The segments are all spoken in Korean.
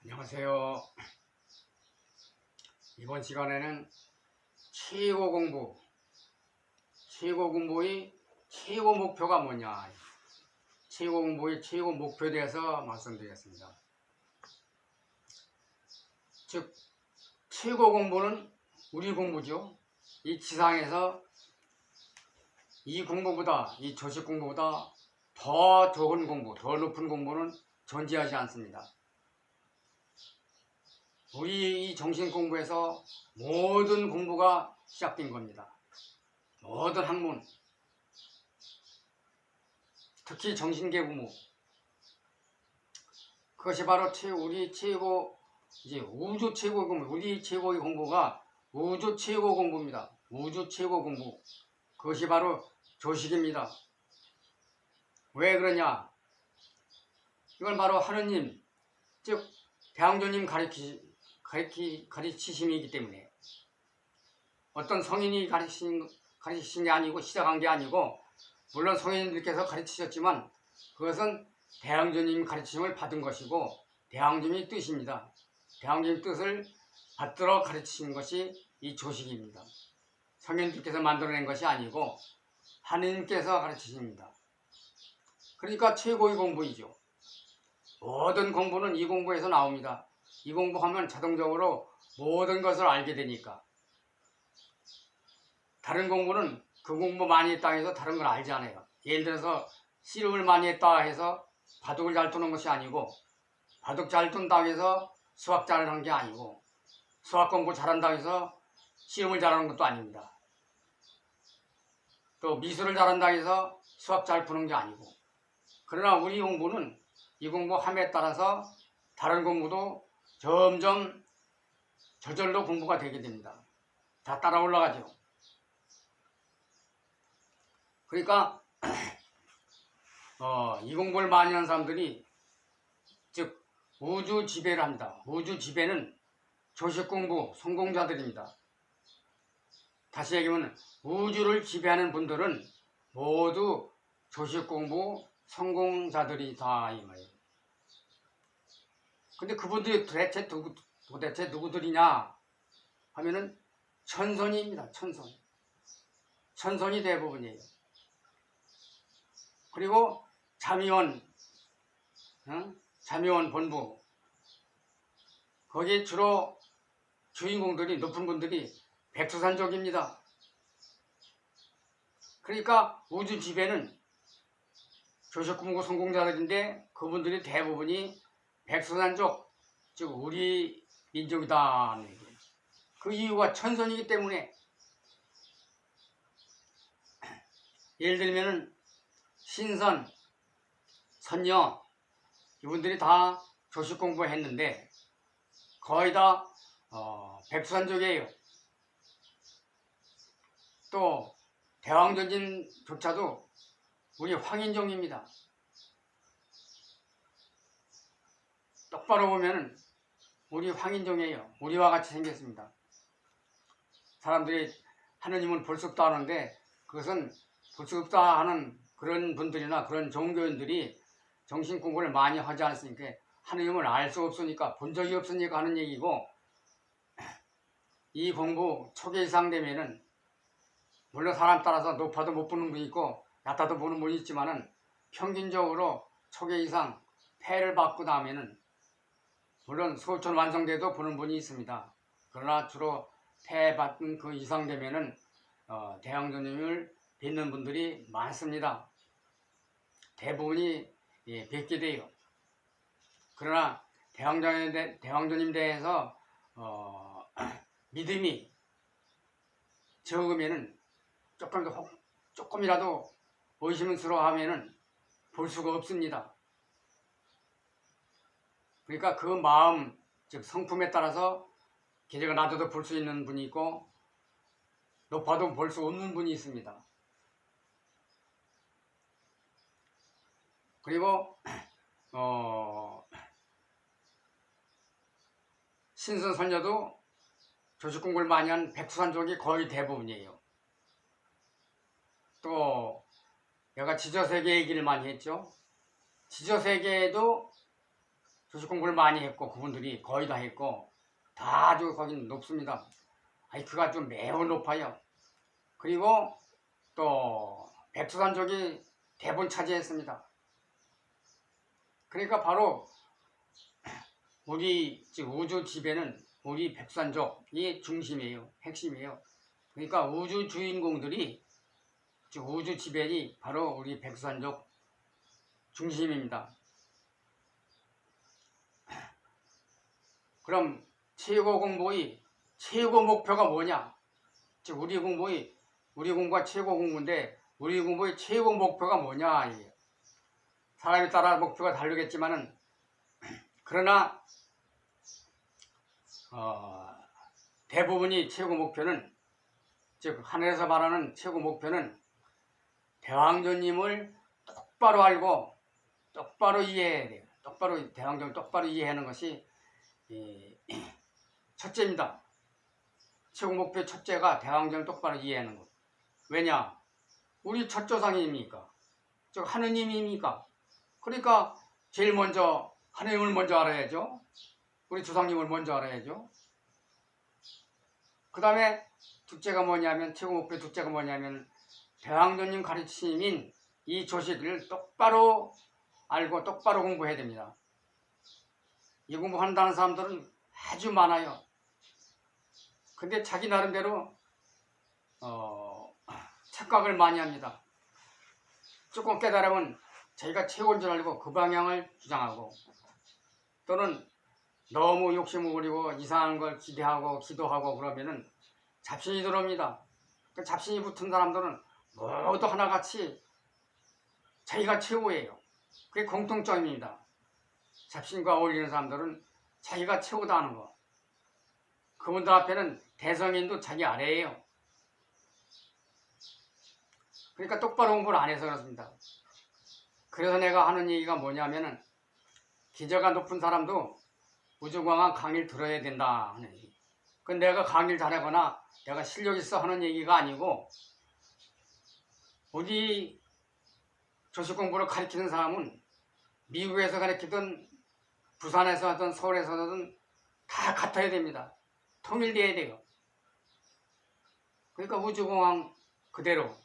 안녕하세요. 이번 시간에는 최고 공부의 최고 목표가 뭐냐, 최고 공부의 최고 목표에 대해서 말씀드리겠습니다. 즉, 최고 공부는 우리 공부죠. 이 지상에서 이 공부보다, 이 조식 공부보다 더 좋은 공부, 더 높은 공부는 존재하지 않습니다. 우리 이 정신 공부에서 모든 공부가 시작된 겁니다. 모든 학문, 특히 정신계 공부, 그것이 바로 우리 최고, 이제 우주 최고 공부, 우리 최고의 공부가 우주 최고 공부입니다. 우주 최고 공부, 그것이 바로 조식입니다. 왜 그러냐? 이건 바로 하느님, 즉 대왕조님 가르치심이기 때문에, 어떤 성인이 가르치신 게 아니고, 시작한 게 아니고, 물론 성인들께서 가르치셨지만 그것은 대왕조님 가르침을 받은 것이고 대왕조님의 뜻입니다. 대왕조님 뜻을 받들어 가르치신 것이 이 조식입니다. 성인들께서 만들어낸 것이 아니고 하느님께서 가르치십니다. 그러니까 최고의 공부이죠. 모든 공부는 이 공부에서 나옵니다. 이 공부하면 자동적으로 모든 것을 알게 되니까. 다른 공부는 그 공부 많이 했다 해서 다른 걸 알지 않아요. 예를 들어서 씨름을 많이 했다 해서 바둑을 잘 두는 것이 아니고, 바둑 잘 둔다 해서 수학 잘하는 게 아니고, 수학 공부 잘한다 해서 씨름을 잘하는 것도 아닙니다. 또 미술을 잘한다 해서 수학 잘 푸는 게 아니고, 그러나 우리 공부는 이 공부함에 따라서 다른 공부도 점점 저절로 공부가 되게 됩니다. 다 따라 올라가죠. 그러니까 이 공부를 많이 하는 사람들이, 즉 우주 지배를 합니다. 우주 지배는 조식 공부 성공자들입니다. 다시 얘기하면 우주를 지배하는 분들은 모두 조식 공부 성공자들이다 이 말이에요. 근데 그분들이 도대체 누구들이냐 하면은 천선입니다. 천선이 대부분이에요. 그리고 자미원 본부, 거기에 주로 주인공들이, 높은 분들이 백두산족입니다. 그러니까 우주 지배는 조식공부 성공자들인데 그분들이 대부분이 백두산족, 즉 우리 민족이다. 그 이유가 천선이기 때문에. 예를 들면은 신선, 선녀, 이분들이 다 조식 공부했는데 거의 다 백두산족이에요. 또 대왕조진조차도 우리 황인종입니다. 똑바로 보면은 우리 황인종이에요. 우리와 같이 생겼습니다. 사람들이 하느님은 볼 수 없다 하는데, 그것은 볼 수 없다 하는 그런 분들이나 그런 종교인들이 정신 공부를 많이 하지 않았으니까, 하느님을 알 수 없으니까, 본 적이 없으니까 하는 얘기고, 이 공부 초계 이상 되면은, 물론 사람 따라서 높아도 못 보는 분이 있고 낮아도 보는 분이 있지만은, 평균적으로 초계 이상 폐를 받고 나면은, 물론 소천 완성돼도 보는 분이 있습니다. 그러나 주로 폐 받은 그 이상 되면은 대왕조님을 뵙는 분들이 많습니다. 대부분이 뵙게 돼요. 그러나 대왕조님 대해서 믿음이 적으면은, 조금이라도 의심스러워하면은 볼 수가 없습니다. 그러니까 그 마음, 즉 성품에 따라서 기저가 낮아도 볼 수 있는 분이 있고 높아도 볼 수 없는 분이 있습니다. 그리고 신선선녀도 조식 공부를 많이 한 백두산족이 거의 대부분이에요. 또 내가 지저세계 얘기를 많이 했죠. 지저세계에도 조직 공부를 많이 했고 그분들이 거의 다 했고 다 아주 거긴 높습니다. IQ가 좀 매우 높아요. 그리고 또 백두산족이 대부분 차지했습니다. 그러니까 바로 우리 우주 지배는 우리 백두산족이 중심이에요. 핵심이에요. 그러니까 우주 주인공들이 우주 지배이 바로 우리 백두산족 중심입니다. 그럼 최고 공부의 최고 목표가 뭐냐? 즉 우리 공부가 최고 공부인데 우리 공부의 최고 목표가 뭐냐? 사람에 따라 목표가 다르겠지만은 그러나 대부분이 최고 목표는 즉 하늘에서 말하는 최고 목표는 대왕조님을 똑바로 알고 똑바로 이해해야 돼요. 대왕조를 똑바로 이해하는 것이 첫째입니다. 최고 목표 첫째가 대왕조를 똑바로 이해하는 것. 왜냐? 우리 첫 조상님이니까. 즉 하느님이니까. 그러니까 제일 먼저 하느님을 먼저 알아야죠. 우리 조상님을 먼저 알아야죠. 그 다음에 둘째가 뭐냐면 최고 목표 둘째가 뭐냐면 대왕조님 가르침인 이 조식을 똑바로 알고 똑바로 공부해야 됩니다. 이 공부한다는 사람들은 아주 많아요. 근데 자기 나름대로 착각을 많이 합니다. 조금 깨달으면 자기가 최고인 줄 알고 그 방향을 주장하고 또는 너무 욕심을 부리고 이상한 걸 기대하고 기도하고 그러면은 잡신이 들어옵니다. 그 잡신이 붙은 사람들은 모두 하나같이 자기가 최고예요. 그게 공통점입니다. 잡신과 어울리는 사람들은 자기가 최고다 하는 거. 그분들 앞에는 대성인도 자기 아래예요. 그러니까 똑바로 공부를 안 해서 그렇습니다. 그래서 내가 하는 얘기가 뭐냐면은 기저가 높은 사람도 우주공항 강의를 들어야 된다 하는 얘기. 그 내가 강의를 잘하거나 내가 실력 있어 하는 얘기가 아니고 우리 조식 공부를 가르치는 사람은 미국에서 가르치든 부산에서 하든 서울에서 하든 다 같아야 됩니다. 통일돼야 돼요. 그러니까 우주공항 그대로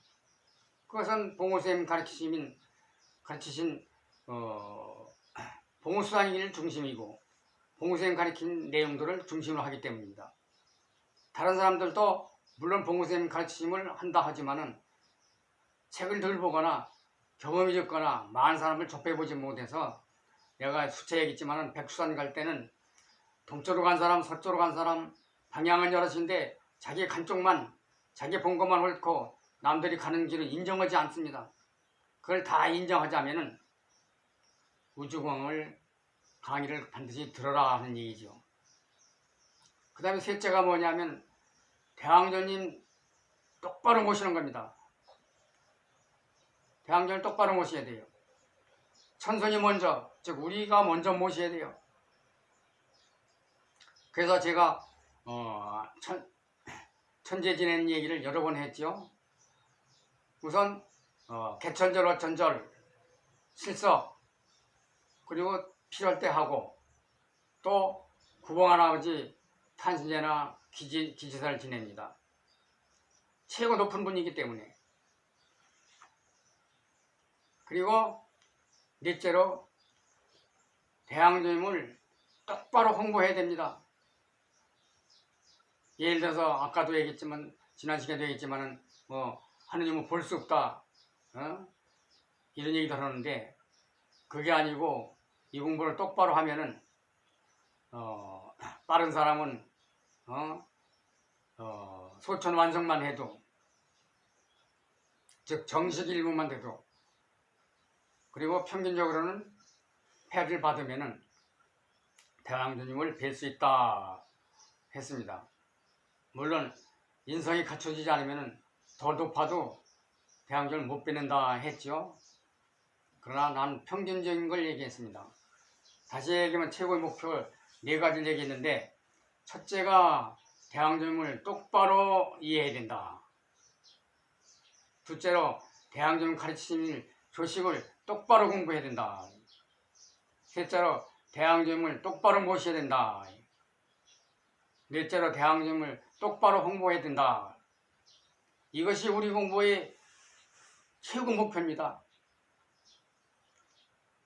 그것은 봉호쌤 가르치신 봉호수단일 중심이고 봉호쌤 가르친 내용들을 중심으로 하기 때문입니다. 다른 사람들도 물론 봉호쌤 가르침을 한다 하지만은 책을 덜 보거나 경험이 적거나 많은 사람을 접해보지 못해서 내가 수채 얘기했지만은 백두산 갈 때는 동쪽으로 간 사람, 서쪽으로 간 사람 방향은 여럿인데 자기 간 쪽만 자기 본 것만 옳고 남들이 가는 길을 인정하지 않습니다. 그걸 다 인정하자면은 우주공항을 강의를 반드시 들어라 하는 얘기죠. 그 다음에 셋째가 뭐냐면 대왕조님 똑바로 모시는 겁니다. 대왕조를 똑바로 모셔야 돼요. 천선이 먼저, 즉 우리가 먼저 모셔야 돼요. 그래서 제가 천재 지내는 얘기를 여러 번 했죠. 우선 개천절, 어천절, 실석, 그리고 필요할 때 하고 또 구봉할아버지 탄신제나 기지사를 지냅니다. 최고 높은 분이기 때문에. 그리고 넷째로 대왕조님을 똑바로 홍보해야 됩니다. 예를 들어서 아까도 얘기했지만 지난 시간에도 얘기했지만은 하느님은 볼 수 없다 이런 얘기도 하는데 그게 아니고 이 공부를 똑바로 하면은 빠른 사람은 소천 완성만 해도 즉 정식 일부만 돼도 그리고 평균적으로는 패를 받으면은 대왕조님을 뵐 수 있다 했습니다. 물론 인성이 갖춰지지 않으면 더 높아도 대왕조를 못 뵙는다 했죠. 그러나 난 평균적인 걸 얘기했습니다. 다시 얘기하면 최고의 목표 4가지를 얘기했는데 첫째가 대왕조님을 똑바로 이해해야 된다. 둘째로 대왕조님 가르치신 조식을 똑바로 공부해야 된다. 셋째로 대항주님을 똑바로 모셔야 된다. 넷째로 대항주님을 똑바로 홍보해야 된다. 이것이 우리 공부의 최고 목표입니다.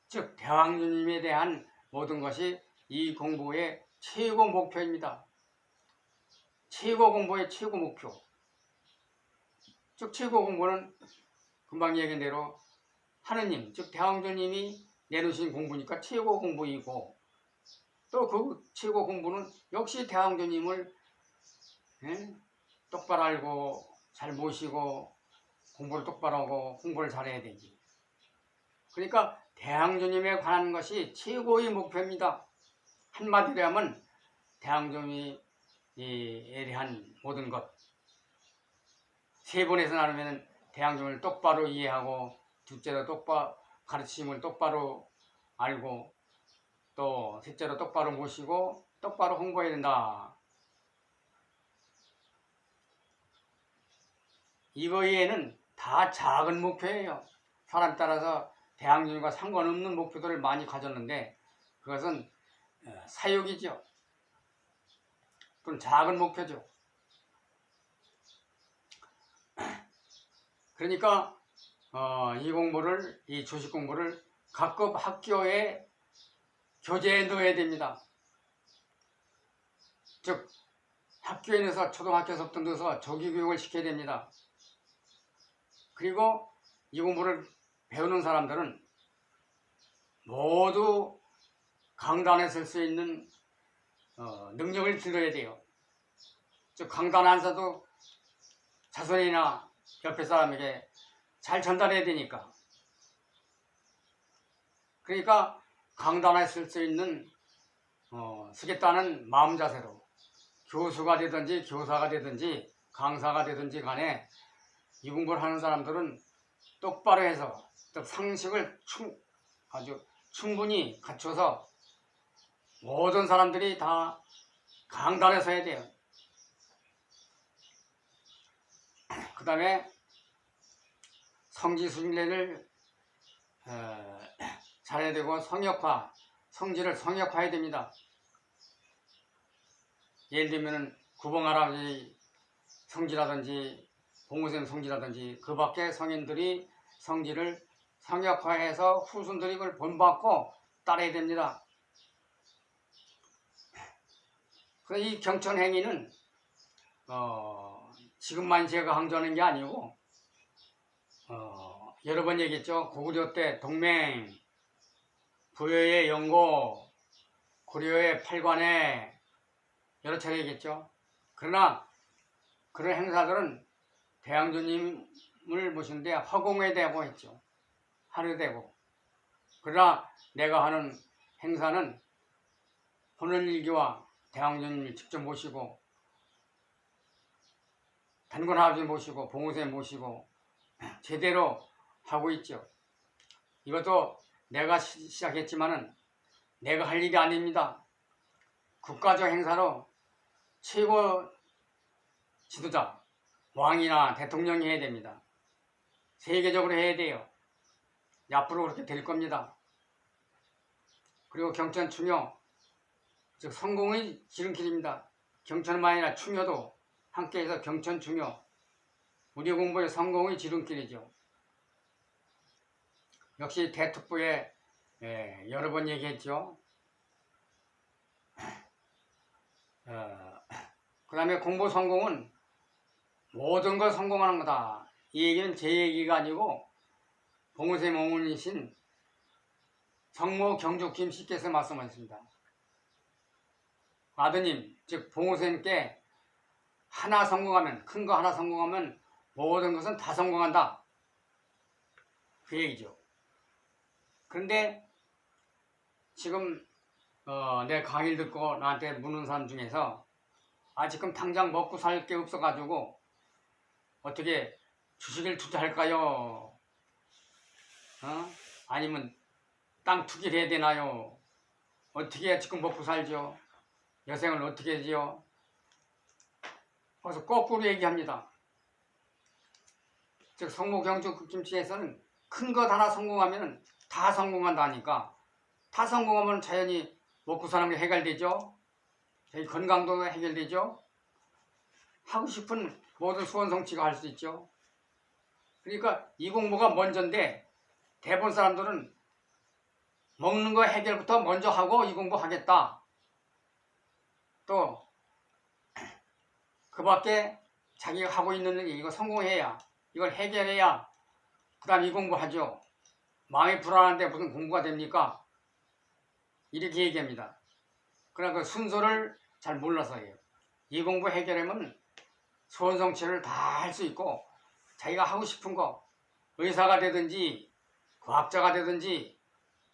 즉 대왕주님에 대한 모든 것이 이 공부의 최고 목표입니다. 최고 공부의 최고 목표. 즉 최고 공부는 금방 얘기한 대로 하느님, 즉 대왕주님이 내놓으신 공부니까 최고 공부이고, 또 그 최고 공부는 역시 대왕주님을 똑바로 알고 잘 모시고 공부를 똑바로 하고 공부를 잘해야 되지. 그러니까 대왕주님에 관한 것이 최고의 목표입니다. 한마디로 하면 대왕주님에 대한 모든 것, 세 번에서 나누면 대왕주님을 똑바로 이해하고, 둘째로 가르침을 똑바로 알고, 또 셋째로 똑바로 모시고 똑바로 홍보해야 된다. 이거 외에는 다 작은 목표예요. 사람 따라서 대항주님과 상관없는 목표들을 많이 가졌는데 그것은 사욕이죠. 그건 작은 목표죠. 그러니까 이 주식 공부를 각급 학교에 교재에 넣어야 됩니다. 즉 학교에 넣어서 초등학교에서부터 넣어서 조기교육을 시켜야 됩니다. 그리고 이 공부를 배우는 사람들은 모두 강단에 설 수 있는 능력을 길러야 돼요. 즉 강단 안에서도 자손이나 옆에 사람에게 잘 전달해야 되니까. 그러니까 강단에 설 수 있는 쓰겠다는 마음 자세로 교수가 되든지 교사가 되든지 강사가 되든지 간에 이 공부를 하는 사람들은 똑바로 해서 상식을 아주 충분히 갖춰서 모든 사람들이 다 강단에 서야 돼요. 그 다음에 성지순례를 잘해야 되고 성지를 성역화해야 됩니다. 예를 들면 구봉할아버지 성지라든지 봉우쌤 성지라든지 그 밖에 성인들이 성지를 성역화해서 후손들이 그걸 본받고 따라야 됩니다. 그래서 이 경천행위는 지금만 제가 강조하는 게 아니고 여러 번 얘기했죠. 고구려 때 동맹, 부여의 영고, 고려의 팔관에 여러 차례 얘기했죠. 그러나 그런 행사들은 대왕주님을 모시는데 허공에 대고 했죠. 하늘에 대고. 그러나 내가 하는 행사는 혼을일기와 대왕주님을 직접 모시고 단군아버지 모시고 봉우쌤 모시고 제대로 하고 있죠. 이것도 내가 시작했지만은 내가 할 일이 아닙니다. 국가적 행사로 최고 지도자, 왕이나 대통령이 해야 됩니다. 세계적으로 해야 돼요. 앞으로 그렇게 될 겁니다. 그리고 경천 충효, 즉 성공의 지름길입니다. 경천만 아니라 충효도 함께해서 경천 충효, 우리 공부의 성공의 지름길이죠. 역시 대특부에 여러 번 얘기했죠. 그 다음에 공부 성공은 모든 걸 성공하는 거다. 이 얘기는 제 얘기가 아니고 봉우쌤 어머니신 성모 경주 김씨께서 말씀하셨습니다. 아드님, 즉 봉우쌤께 하나 성공하면, 큰 거 하나 성공하면 모든 것은 다 성공한다. 그 얘기죠. 그런데 지금 내 강의를 듣고 나한테 묻는 사람 중에서 지금 당장 먹고 살 게 없어가지고 어떻게 주식을 투자할까요? 아니면 땅 투기를 해야 되나요? 어떻게 해야 지금 먹고 살죠? 여생을 어떻게 하지요? 그래서 거꾸로 얘기합니다. 즉 성모경주 김치에서는 큰 것 하나 성공하면 다 성공한다니까, 다 성공하면 자연히 먹고 사는 게 해결되죠. 저희 건강도 해결되죠. 하고 싶은 모든 소원 성취가 할 수 있죠. 그러니까 이 공부가 먼저인데 대부분 사람들은 먹는 거 해결부터 먼저 하고 이 공부 하겠다. 또 그 밖에 자기가 하고 있는 일 이거 성공해야 이걸 해결해야 그 다음 이 공부하죠. 마음이 불안한데 무슨 공부가 됩니까? 이렇게 얘기합니다. 그러나 그 순서를 잘 몰라서예요. 이 공부 해결하면 소원 성취를 다 할 수 있고 자기가 하고 싶은 거 의사가 되든지 과학자가 되든지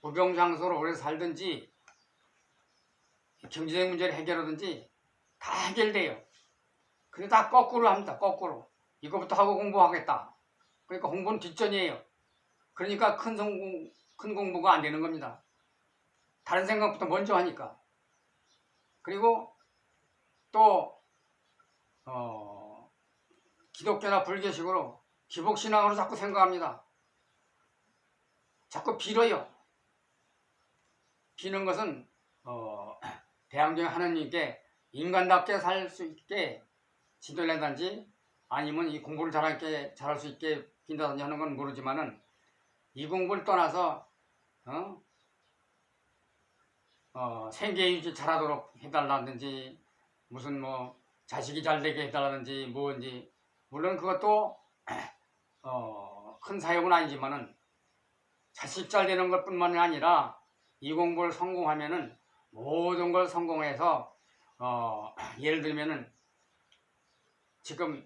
무병장수로 오래 살든지 경제적 문제를 해결하든지 다 해결돼요. 근데 다 거꾸로 합니다. 거꾸로. 이거부터 하고 공부하겠다. 그러니까 공부는 뒷전이에요. 그러니까 큰 공부가 안 되는 겁니다. 다른 생각부터 먼저 하니까. 그리고 또 기독교나 불교식으로 기복신앙으로 자꾸 생각합니다. 자꾸 빌어요. 비는 것은 대항전 하느님께 인간답게 살 수 있게 지도를 한다든지 아니면 이 공부를 잘할 수 있게 빈다든지 하는 건 모르지만은 이 공부를 떠나서 생계 유지 잘하도록 해달라든지 무슨 뭐 자식이 잘 되게 해달라든지 뭔지 물론 그것도 큰 사역은 아니지만은 자식 잘 되는 것 뿐만이 아니라 이 공부를 성공하면은 모든 걸 성공해서 예를 들면은 지금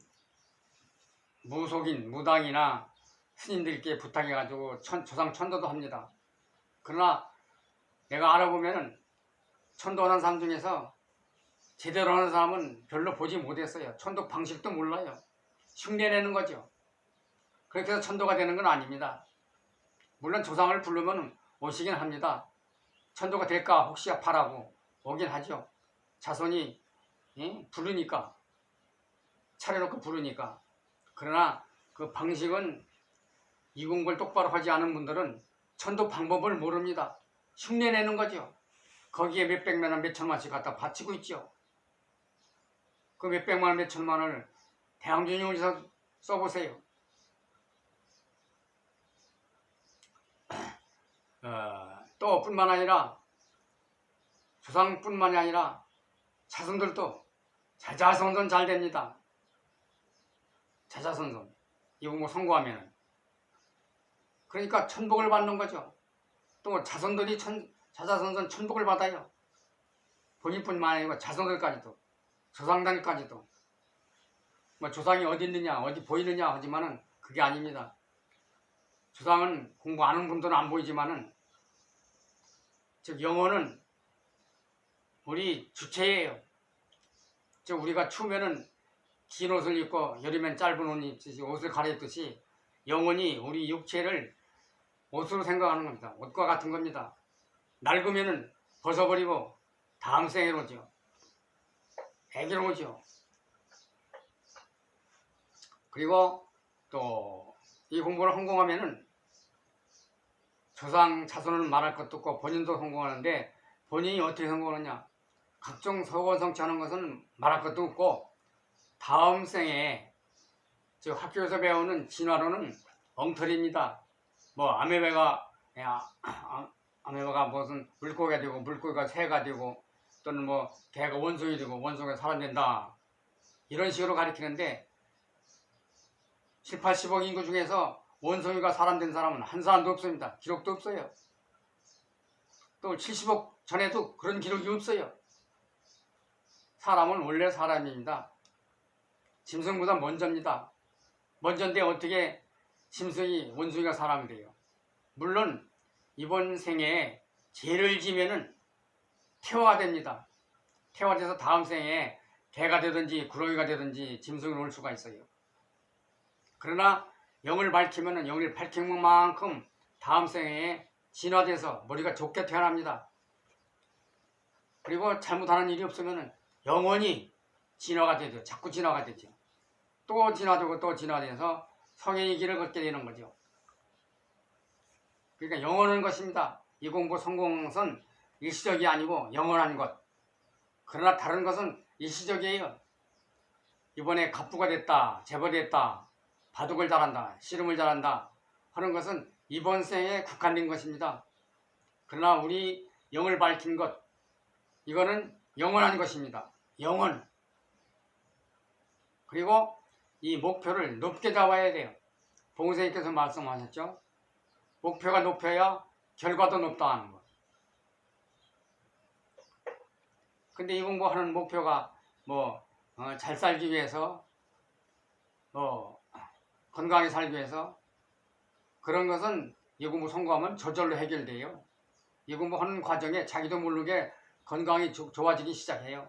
무속인 무당이나 스님들께 부탁해가지고 조상 천도도 합니다. 그러나 내가 알아보면은 천도하는 사람 중에서 제대로 하는 사람은 별로 보지 못했어요. 천도 방식도 몰라요. 흉내내는 거죠. 그렇게 해서 천도가 되는 건 아닙니다. 물론 조상을 부르면 오시긴 합니다. 천도가 될까 혹시 바라고 오긴 하죠. 자손이 부르니까 차려놓고 부르니까. 그러나 그 방식은 이 공부를 똑바로 하지 않은 분들은 천도 방법을 모릅니다. 흉내내는 거죠. 거기에 몇백만 원 몇천만씩 갖다 바치고 있죠. 그 몇백만 원 몇천만 원을 대항전용에서 써보세요. 또 뿐만 아니라 조상뿐만이 아니라 자손들도 자자손손 잘 됩니다. 자자손손 이 공부 성공하면 그러니까 천복을 받는 거죠. 또 자손들이 자자손손 천복을 받아요. 본인뿐만 아니고 자손들까지도 조상단까지도 뭐 조상이 어디 있느냐 어디 보이느냐 하지만은 그게 아닙니다. 조상은 공부 안 하는 분들은 안 보이지만은 즉 영혼은 우리 주체예요. 즉 우리가 추우면은 긴 옷을 입고 여름엔 짧은 옷을 입듯이 옷을 갈아입듯이 영혼이 우리 육체를 옷으로 생각하는 겁니다. 옷과 같은 겁니다. 낡으면은 벗어버리고 다음 생애로 오죠. 애기로 오죠. 그리고 또 이 공부를 성공하면은 조상 자손은 말할 것도 없고 본인도 성공하는데 본인이 어떻게 성공하느냐 각종 소원 성취하는 것은 말할 것도 없고 다음 생에 즉 학교에서 배우는 진화론은 엉터리입니다. 뭐 아메바가 무슨 물고기가 되고 물고기가 새가 되고 또는 뭐 개가 원숭이 되고 원숭이가 사람 된다 이런 식으로 가르치는데 7, 80억 인구 중에서 원숭이가 사람 된 사람은 한 사람도 없습니다. 기록도 없어요. 또 70억 전에도 그런 기록이 없어요. 사람은 원래 사람입니다. 짐승보다 먼저입니다. 먼저인데 어떻게 짐승이 원숭이가 사람이 돼요? 물론 이번 생에 죄를 지면은 태화가 됩니다. 태화돼서 다음 생에 개가 되든지 구렁이가 되든지 짐승을 올 수가 있어요. 그러나 영을 밝히면은 영을 밝힌 만큼 다음 생에 진화돼서 머리가 좋게 태어납니다. 그리고 잘못하는 일이 없으면은 영원히 진화가 되죠. 자꾸 진화가 되죠. 또 진화되고 또 진화돼서 성인의 길을 걷게 되는 거죠. 그러니까 영원한 것입니다. 이 공부 성공은 일시적이 아니고 영원한 것. 그러나 다른 것은 일시적이에요. 이번에 갑부가 됐다, 재벌이 됐다, 바둑을 잘한다, 씨름을 잘한다 하는 것은 이번 생에 국한된 것입니다. 그러나 우리 영을 밝힌 것, 이거는 영원한 것입니다. 영원. 그리고 이 목표를 높게 잡아야 돼요. 봉선생님께서 말씀하셨죠. 목표가 높여야 결과도 높다 하는 것. 근데 이 공부하는 목표가 잘 살기 위해서, 건강하게 살기 위해서, 그런 것은 이 공부 성공하면 저절로 해결돼요. 이 공부하는 과정에 자기도 모르게 건강이 좋아지기 시작해요.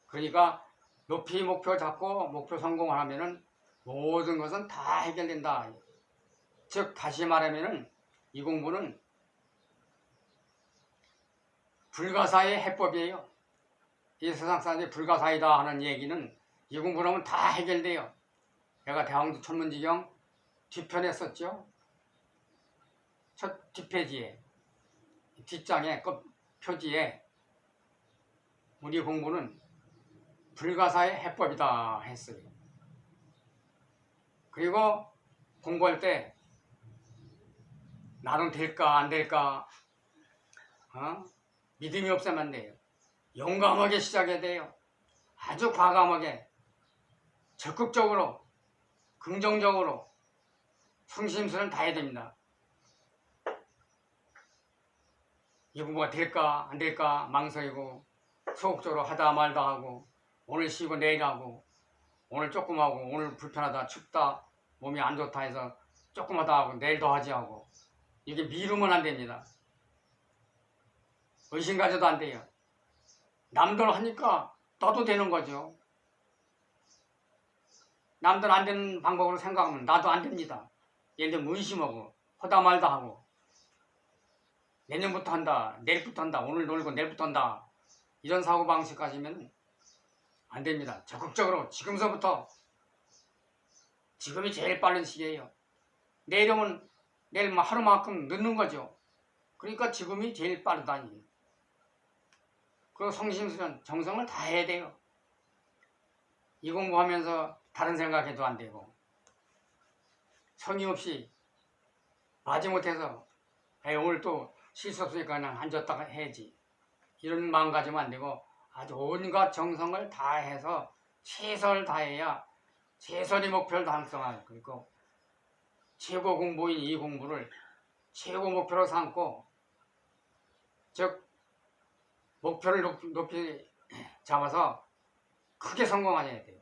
그러니까 높이 목표 잡고 목표 성공을 하면은 모든 것은 다 해결된다. 즉 다시 말하면은 이 공부는 불가사의 해법이에요. 이 세상 사람들이 불가사이다 하는 얘기는 이 공부를 하면 다 해결돼요. 내가 대왕도 천문지경 뒤편에 썼죠. 첫 뒷페이지에, 뒷장에, 표지에 우리 공부는 불가사의 해법이다 했어요. 그리고 공부할 때 나는 될까 안 될까 믿음이 없으면 안 돼요. 용감하게 시작해야 돼요. 아주 과감하게 적극적으로 긍정적으로 성심수는 다해야 됩니다. 이 공부가 될까 안 될까 망설이고 소극적으로 하다 말다 하고 오늘 쉬고 내일 하고 오늘 조금 하고 오늘 불편하다 춥다 몸이 안 좋다 해서 조금 하다 하고 내일 더 하지 하고 이게 미루면 안 됩니다. 의심 가져도 안 돼요. 남들 하니까 나도 되는 거죠. 남들 안 되는 방법으로 생각하면 나도 안 됩니다. 예를 들면 의심하고 하다 말다 하고 내년부터 한다 내일부터 한다 오늘 놀고 내일부터 한다 이런 사고방식 가지면 안 됩니다. 적극적으로 지금서부터 지금이 제일 빠른 시기예요. 내일이면 내일 하루만큼 늦는 거죠. 그러니까 지금이 제일 빠르다니. 그 성심수련 정성을 다해야 돼요. 이 공부하면서 다른 생각해도 안 되고 성의 없이 마지못해서 오늘 또 실수 없으니까 그냥 앉았다가 해야지 이런 마음 가지면 안 되고 아주 온갖 정성을 다해서 최선을 다해야 최선의 목표를 달성할 그리고 최고 공부인 이 공부를 최고 목표로 삼고 즉 목표를 높이 잡아서 크게 성공해야 돼요.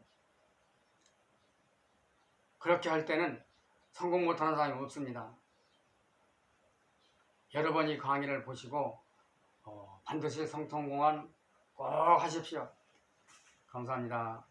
그렇게 할 때는 성공 못하는 사람이 없습니다. 여러 번 이 강의를 보시고 반드시 성공한 꼭 하십시오. 감사합니다.